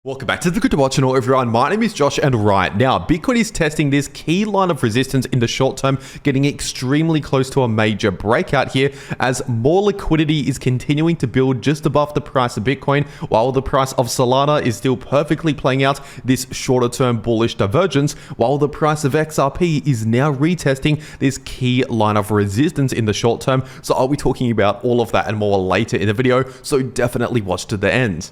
Welcome back to the cryptowrld channel, everyone. My name is Josh, and right now Bitcoin is testing this key line of resistance in the short term, getting extremely close to a major breakout here as more liquidity is continuing to build just above the price of Bitcoin, while the price of Solana is still perfectly playing out this shorter term bullish divergence, while the price of XRP is now retesting this key line of resistance in the short term. So I'll be talking about all of that and more later in the video, so definitely watch to the end.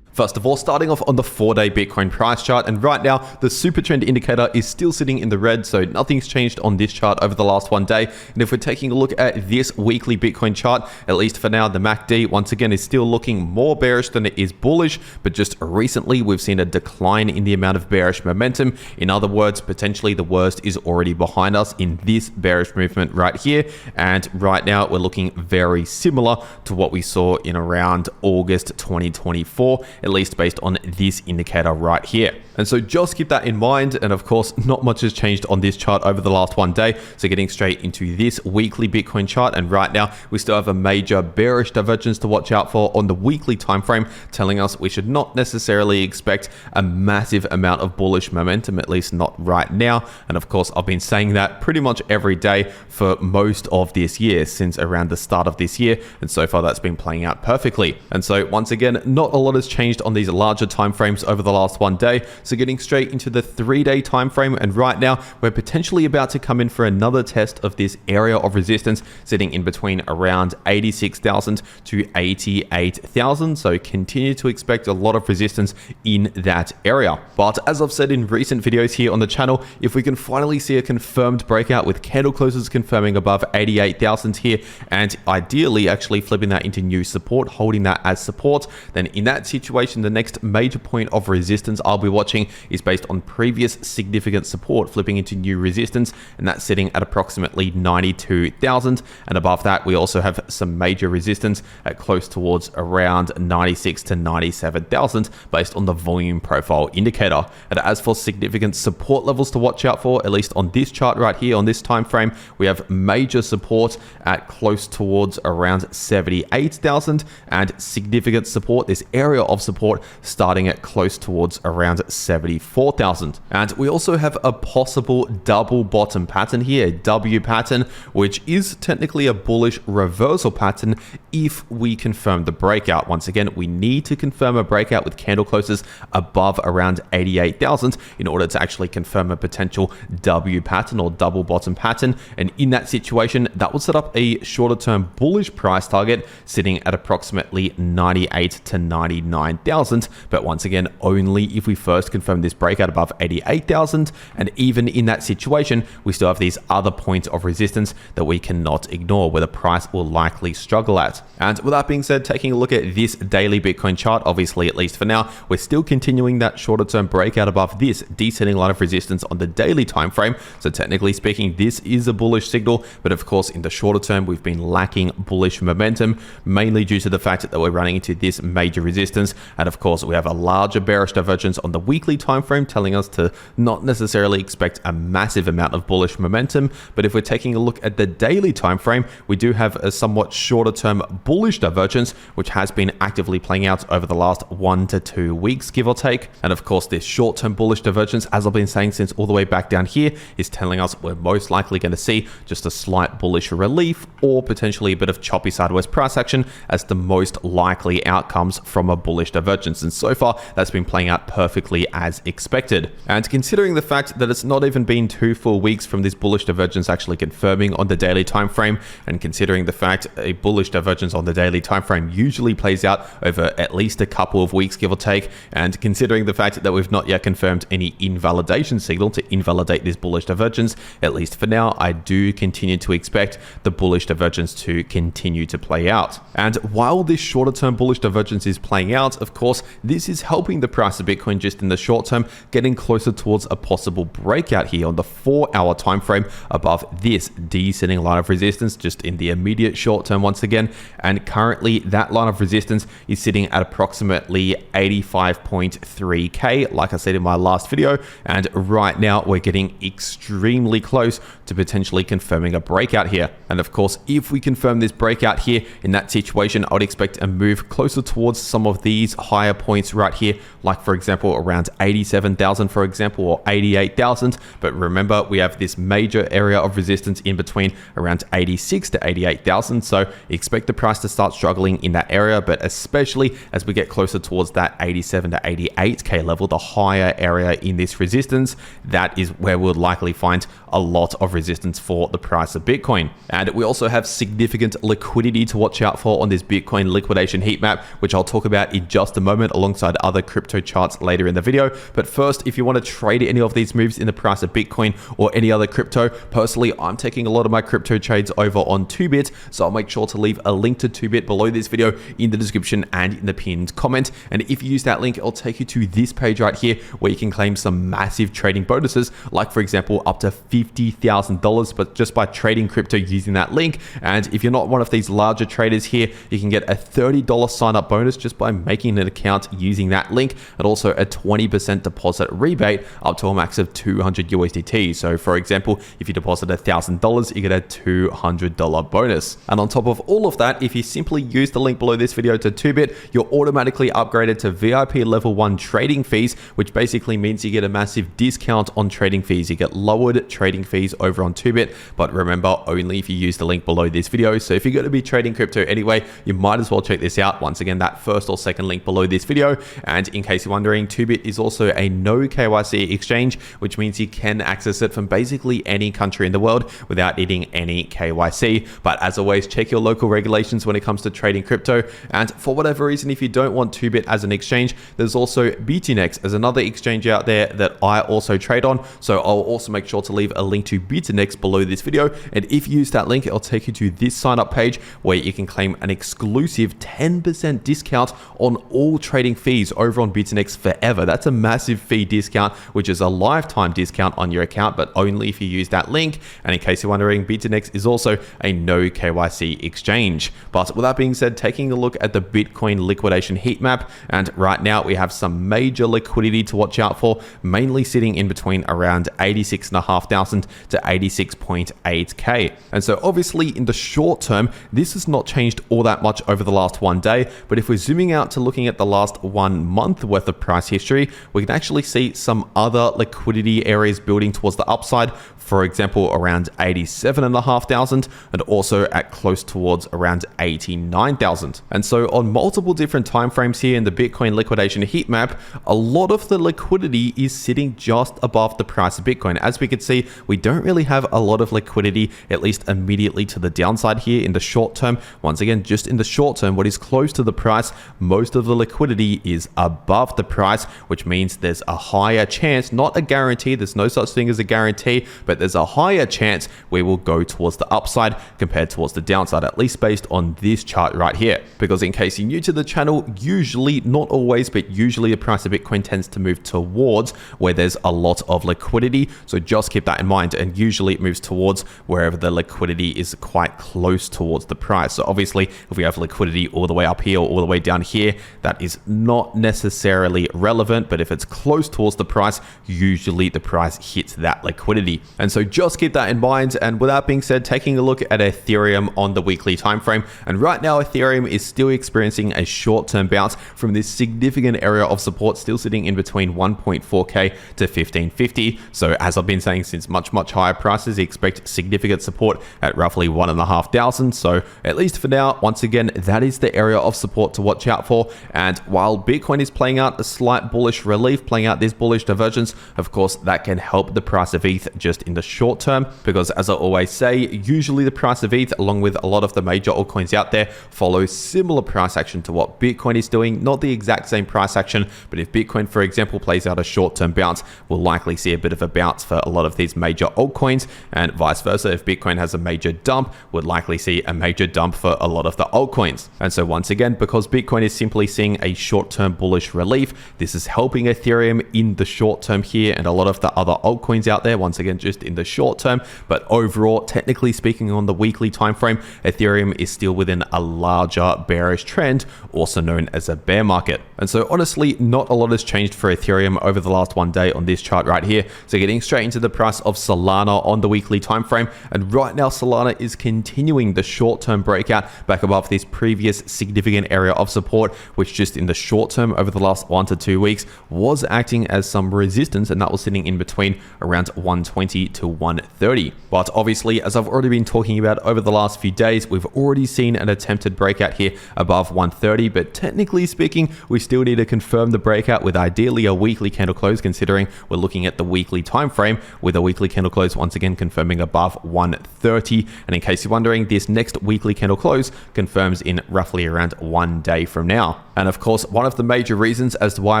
First of all, starting off on the 4-day Bitcoin price chart, and right now the super trend indicator is still sitting in the red, so nothing's changed on this chart over the last one day. And if we're taking a look at this weekly Bitcoin chart, at least for now, the MACD once again is still looking more bearish than it is bullish, but just recently we've seen a decline in the amount of bearish momentum. In other words, potentially the worst is already behind us in this bearish movement right here, and right now we're looking very similar to what we saw in around August 2024, at least based on this indicator right here. And so just keep that in mind. And of course, not much has changed on this chart over the last one day. So getting straight into this weekly Bitcoin chart, and right now we still have a major bearish divergence to watch out for on the weekly time frame, telling us we should not necessarily expect a massive amount of bullish momentum, at least not right now. And of course, I've been saying that pretty much every day for most of this year, since around the start of this year, and so far that's been playing out perfectly. And so once again, not a lot has changed on these larger time frames over the last one day. So getting straight into the 3-day time frame, and right now we're potentially about to come in for another test of this area of resistance, sitting in between around 86,000 to 88,000. So continue to expect a lot of resistance in that area. But as I've said in recent videos here on the channel, if we can finally see a confirmed breakout with candle closes confirming above 88,000 here, and ideally actually flipping that into new support, holding that as support, then in that situation, the next major point of resistance I'll be watching is based on previous significant support flipping into new resistance, and that's sitting at approximately 92,000. And above that, we also have some major resistance at close towards around 96 to 97,000 based on the volume profile indicator. And as for significant support levels to watch out for, at least on this chart right here on this time frame, we have major support at close towards around 78,000, and significant support, this area of support, starting at close towards around 74,000. And we also have a possible double bottom pattern here, a W pattern, which is technically a bullish reversal pattern if we confirm the breakout. Once again, we need to confirm a breakout with candle closes above around 88,000 in order to actually confirm a potential W pattern or double bottom pattern. And in that situation, that would set up a shorter term bullish price target sitting at approximately 98 to 99,000. But once again, only if we first confirm this breakout above 88,000. And even in that situation, we still have these other points of resistance that we cannot ignore, where the price will likely struggle at. And with that being said, taking a look at this daily Bitcoin chart, obviously, at least for now, we're still continuing that shorter term breakout above this descending line of resistance on the daily time frame. So technically speaking, this is a bullish signal, but of course, in the shorter term, we've been lacking bullish momentum, mainly due to the fact that we're running into this major resistance. And of course, we have a larger bearish divergence on the weekly time frame, telling us to not necessarily expect a massive amount of bullish momentum. But if we're taking a look at the daily time frame, we do have a somewhat shorter term bullish divergence, which has been actively playing out over the last 1 to 2 weeks, give or take. And of course, this short term bullish divergence, as I've been saying since all the way back down here, is telling us we're most likely going to see just a slight bullish relief or potentially a bit of choppy sideways price action as the most likely outcomes from a bullish divergence. And so far, that's been playing out perfectly as expected. And considering the fact that it's not even been 2 full weeks from this bullish divergence actually confirming on the daily time frame, and considering the fact a bullish divergence on the daily time frame usually plays out over at least a couple of weeks, give or take, and considering the fact that we've not yet confirmed any invalidation signal to invalidate this bullish divergence, at least for now, I do continue to expect the bullish divergence to continue to play out. And while this shorter term bullish divergence is playing out, of course, this is helping the price of Bitcoin just in the short term, getting closer towards a possible breakout here on the 4-hour time frame above this descending line of resistance, just in the immediate short term once again. And currently that line of resistance is sitting at approximately 85.3k, like I said in my last video. And right now we're getting extremely close to potentially confirming a breakout here. And of course, if we confirm this breakout here, in that situation, I would expect a move closer towards some of these higher points right here, like for example around 87,000 for example, or 88,000. But remember, we have this major area of resistance in between around 86 to 88,000. So expect the price to start struggling in that area, but especially as we get closer towards that 87 to 88k level, the higher area in this resistance, that is where we'll likely find a lot of resistance for the price of Bitcoin. And we also have significant liquidity to watch out for on this Bitcoin liquidation heat map, which I'll talk about in just a moment alongside other crypto charts later in the video. But first, if you want to trade any of these moves in the price of Bitcoin or any other crypto, personally, I'm taking a lot of my crypto trades over on 2bit, so I'll make sure to leave a link to 2bit below this video in the description and in the pinned comment. And if you use that link, it'll take you to this page right here where you can claim some massive trading bonuses, like for example up to $50,000, but just by trading crypto using that link. And if you're not one of these larger traders here, you can get a $30 sign up bonus just by making an account using that link, and also a 20% deposit rebate up to a max of 200 USDT. So for example, if you deposit $1,000, you get a $200 bonus. And on top of all of that, if you simply use the link below this video to 2bit, you're automatically upgraded to VIP level 1 trading fees, which basically means you get a massive discount on trading fees. You get lowered trading fees over on 2bit, but remember, only if you use the link below this video. So if you're going to be trading crypto anyway, you might as well check this out. Once again, that first or second link below this video. And in case you're wondering, 2bit is also a no KYC exchange, which means you can access it from basically any country in the world without needing any KYC. But as always, check your local regulations when it comes to trading crypto. And for whatever reason, if you don't want 2bit as an exchange, there's also BTNX as another exchange out there that I also trade on. So I'll also make sure to leave a link to BTNX below this video. And if you use that link, it'll take you to this sign up page where you can claim an exclusive 10% discount on all trading fees over on BTNX forever. That's a massive fee discount, which is a lifetime discount on your account, but only if you use that link. And in case you're wondering, BTNX is also a no KYC exchange. But with that being said, taking a look at the Bitcoin liquidation heat map, and right now we have some major liquidity to watch out for, mainly sitting in between around 86,500 to 86.8k. And so obviously in the short term, this has not changed all that much over the last one day. But if we're zooming out to looking at the last 1 month worth of price history, we can actually see some other liquidity areas building towards the upside. For example, around 87,500 and also at close towards around 89,000. And so on multiple different timeframes here in the Bitcoin liquidation heat map, a lot of the liquidity is sitting just above the price of Bitcoin. As we can see, we don't really have a lot of liquidity, at least immediately to the downside here in the short term. Once again, just in the short term, what is close to the price, most of the liquidity is above the price, which means there's a higher chance, not a guarantee, there's no such thing as a guarantee, but there's a higher chance we will go towards the upside compared towards the downside, at least based on this chart right here. Because in case you're new to the channel, usually, not always, but usually the price of Bitcoin tends to move towards where there's a lot of liquidity. So just keep that in mind. And usually it moves towards wherever the liquidity is quite close towards the price. So obviously, if we have liquidity all the way up here or all the way down here, that is not necessarily relevant. But if it's close towards the price, usually the price hits that liquidity. And so just keep that in mind. And with that being said, taking a look at Ethereum on the weekly time frame, and right now Ethereum is still experiencing a short-term bounce from this significant area of support, still sitting in between 1.4k to 1550. So as I've been saying, since much higher prices, expect significant support at roughly 1,500. So at least for now, once again, that is the area of support to watch out for. And while Bitcoin is playing out a slight bullish relief, playing out this bullish divergence, of course that can help the price of ETH just in the short term, because as I always say, usually the price of ETH, along with a lot of the major altcoins out there, follows similar price action to what Bitcoin is doing. Not the exact same price action, but if Bitcoin, for example, plays out a short-term bounce, we'll likely see a bit of a bounce for a lot of these major altcoins, and vice versa. If Bitcoin has a major dump, we'll likely see a major dump for a lot of the altcoins. And so once again, because Bitcoin is simply seeing a short-term bullish relief, this is helping Ethereum in the short term here, and a lot of the other altcoins out there, once again, just in the short term. But overall, technically speaking, on the weekly time frame, Ethereum is still within a larger bearish trend, also known as a bear market. And so honestly, not a lot has changed for Ethereum over the last one day on this chart right here. So getting straight into the price of Solana on the weekly time frame, and right now Solana is continuing the short-term breakout back above this previous significant area of support, which which just in the short term over the last 1 to 2 weeks was acting as some resistance, and that was sitting in between around 120 to 130. But obviously, as I've already been talking about over the last few days, we've already seen an attempted breakout here above 130, but technically speaking, we still need to confirm the breakout with ideally a weekly candle close, considering we're looking at the weekly time frame, with a weekly candle close once again confirming above 130. And in case you're wondering, this next weekly candle close confirms in roughly around 1 day from now. And of course, one of the major reasons as to why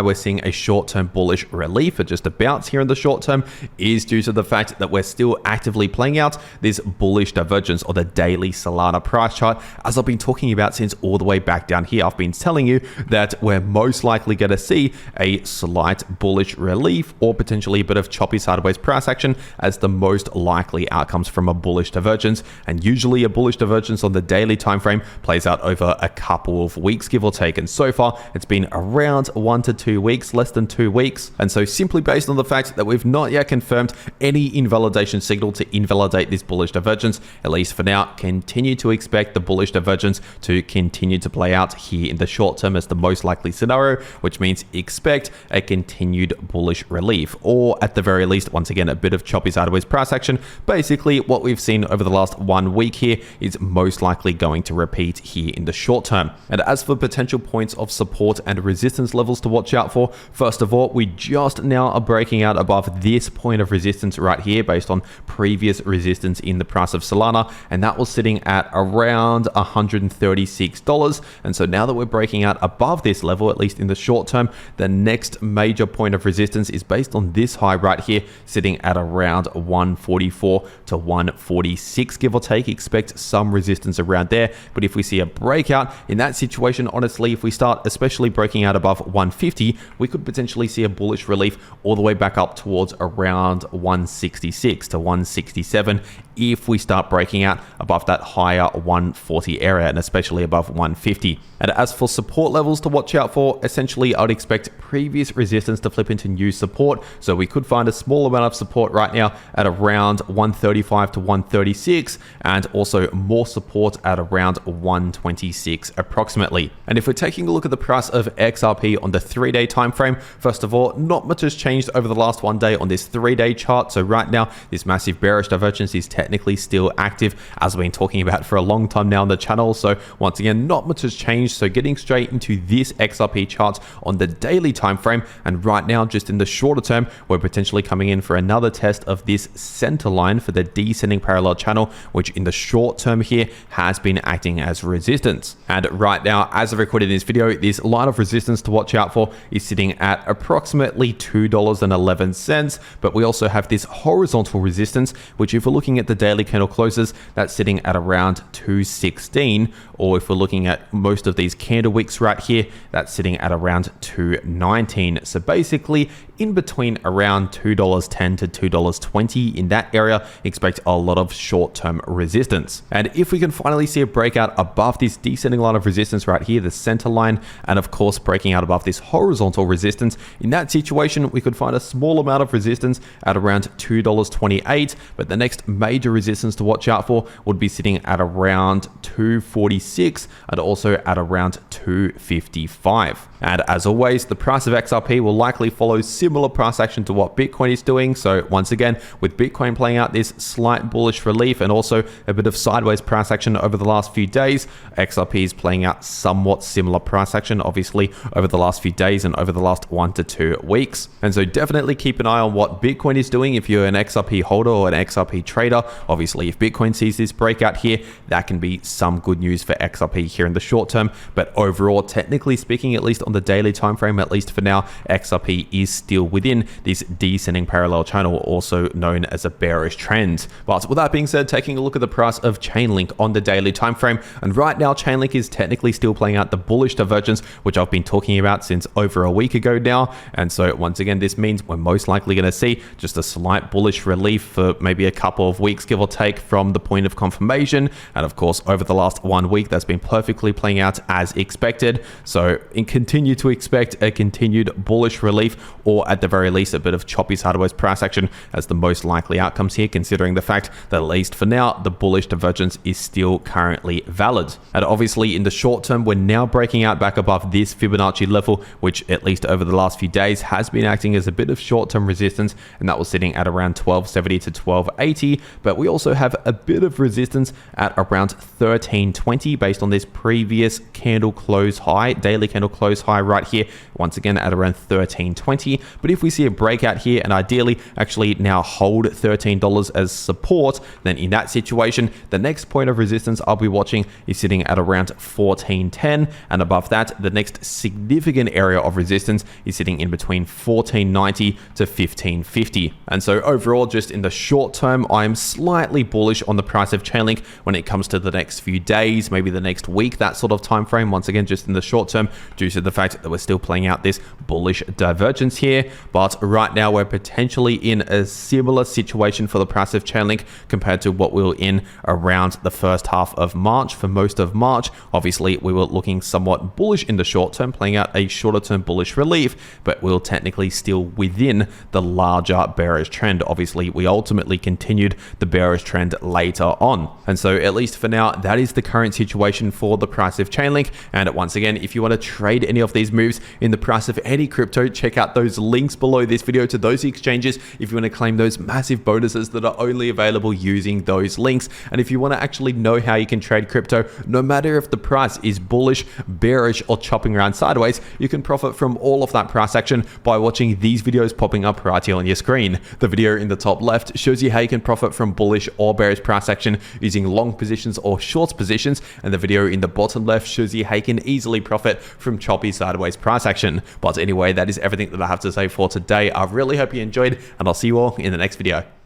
we're seeing a short-term bullish relief or just a bounce here in the short term is due to the fact that we're still actively playing out this bullish divergence, or the daily Solana price chart, as I've been talking about since all the way back down here. I've been telling you that we're most likely going to see a slight bullish relief or potentially a bit of choppy sideways price action as the most likely outcomes from a bullish divergence. And usually a bullish divergence on the daily time frame plays out over a couple of weeks, give or take. And so far, it's been around 1 to 2 weeks, less than 2 weeks. And so simply based on the fact that we've not yet confirmed any invalidation signal to invalidate this bullish divergence, at least for now, continue to expect the bullish divergence to continue to play out here in the short term as the most likely scenario, which means expect a continued bullish relief, or at the very least, once again, a bit of choppy sideways price action. Basically, what we've seen over the last 1 week here is most likely going to repeat here in the short term. And as for potential points of support and resistance levels to watch out for, first of all, we just now are breaking out above this point of resistance right here based on previous resistance in the price of Solana, and that was sitting at around $136. And so now that we're breaking out above this level, at least in the short term, the next major point of resistance is based on this high right here, sitting at around 144 to 146, give or take. Expect some resistance around there. But if we see a breakout in that situation, honestly, if we start especially breaking out above 150, we could potentially see a bullish relief all the way back up towards around 166 to 167 if we start breaking out above that higher 140 area, and especially above 150. And as for support levels to watch out for, essentially I would expect previous resistance to flip into new support. So we could find a small amount of support right now at around 135 to 136, and also more support at around 126 approximately. And if we're taking a look at the price of XRP on the 3-day time frame, first of all, not much has changed over the last 1 day on this 3-day chart. So right now, this massive bearish divergence is technically still active, as we've been talking about for a long time now on the channel. So once again, not much has changed. So getting straight into this XRP chart on the daily time frame, and right now, just in the shorter term, we're potentially coming in for another test of this center line for the descending parallel channel, which in the short term here has been acting as resistance. And right now, as I've recorded this video, this line of resistance to watch out for is sitting at approximately $2.11. But we also have this horizontal resistance, which if we're looking at the daily candle closes, that's sitting at around 216, or if we're looking at most of these candle wicks right here, that's sitting at around 219. So basically in between around $2.10 to $2.20 in that area, expect a lot of short-term resistance. And if we can finally see a breakout above this descending line of resistance right here, the center line, and of course breaking out above this horizontal resistance, in that situation we could find a small amount of resistance at around $2.28, but the next major resistance to watch out for would be sitting at around 246 and also at around 255. And as always, the price of XRP will likely follow similar price action to what Bitcoin is doing. So once again, with Bitcoin playing out this slight bullish relief and also a bit of sideways price action over the last few days, XRP is playing out somewhat similar price action, obviously over the last few days and over the last 1 to 2 weeks. And so definitely keep an eye on what Bitcoin is doing if you're an XRP holder or an XRP trader. Obviously, if Bitcoin sees this breakout here, that can be some good news for XRP here in the short term. But overall, technically speaking, at least on the daily time frame, at least for now, XRP is still within this descending parallel channel, also known as a bearish trend. But with that being said, taking a look at the price of Chainlink on the daily time frame, and right now Chainlink is technically still playing out the bullish divergence, which I've been talking about since over a week ago now. And so once again, this means we're most likely going to see just a slight bullish relief for maybe a couple of weeks, give or take, from the point of confirmation. And of course, over the last 1 week, that's been perfectly playing out as expected. So continue to expect a continued bullish relief, or at the very least, a bit of choppy sideways price action as the most likely outcomes here, considering the fact that at least for now, the bullish divergence is still currently valid. And obviously in the short term, we're now breaking out back above this Fibonacci level, which at least over the last few days has been acting as a bit of short-term resistance, and that was sitting at around 1270 to 1280. But we also have a bit of resistance at around 1320 based on this previous candle close high, daily candle close high right here, once again at around 1320. But if we see a breakout here and ideally actually now hold $13 as support, then in that situation, the next point of resistance I'll be watching is sitting at around 1410, and above that, the next significant area of resistance is sitting in between 1490 to 1550. And so overall, just in the short term, I'm slightly bullish on the price of Chainlink when it comes to the next few days, maybe the next week, that sort of time frame. Once again, just in the short term, due to the fact that we're still playing out this bullish divergence here. But right now, we're potentially in a similar situation for the price of Chainlink compared to what we were in around the first half of March. For most of March, obviously, we were looking somewhat bullish in the short term, playing out a shorter term bullish relief, but we're technically still within the larger bearish trend. Obviously, we ultimately continued the bearish trend later on. And so at least for now, that is the current situation for the price of Chainlink. And once again, if you want to trade any of these moves in the price of any crypto, check out those links below this video to those exchanges if you want to claim those massive bonuses that are only available using those links. And if you want to actually know how you can trade crypto, no matter if the price is bullish, bearish, or chopping around sideways, you can profit from all of that price action by watching these videos popping up right here on your screen. The video in the top left shows you how you can profit from bullish or bearish price action using long positions or short positions, and the video in the bottom left shows you how you can easily profit from choppy sideways price action. But anyway, that is everything that I have to say for today. I really hope you enjoyed, and I'll see you all in the next video.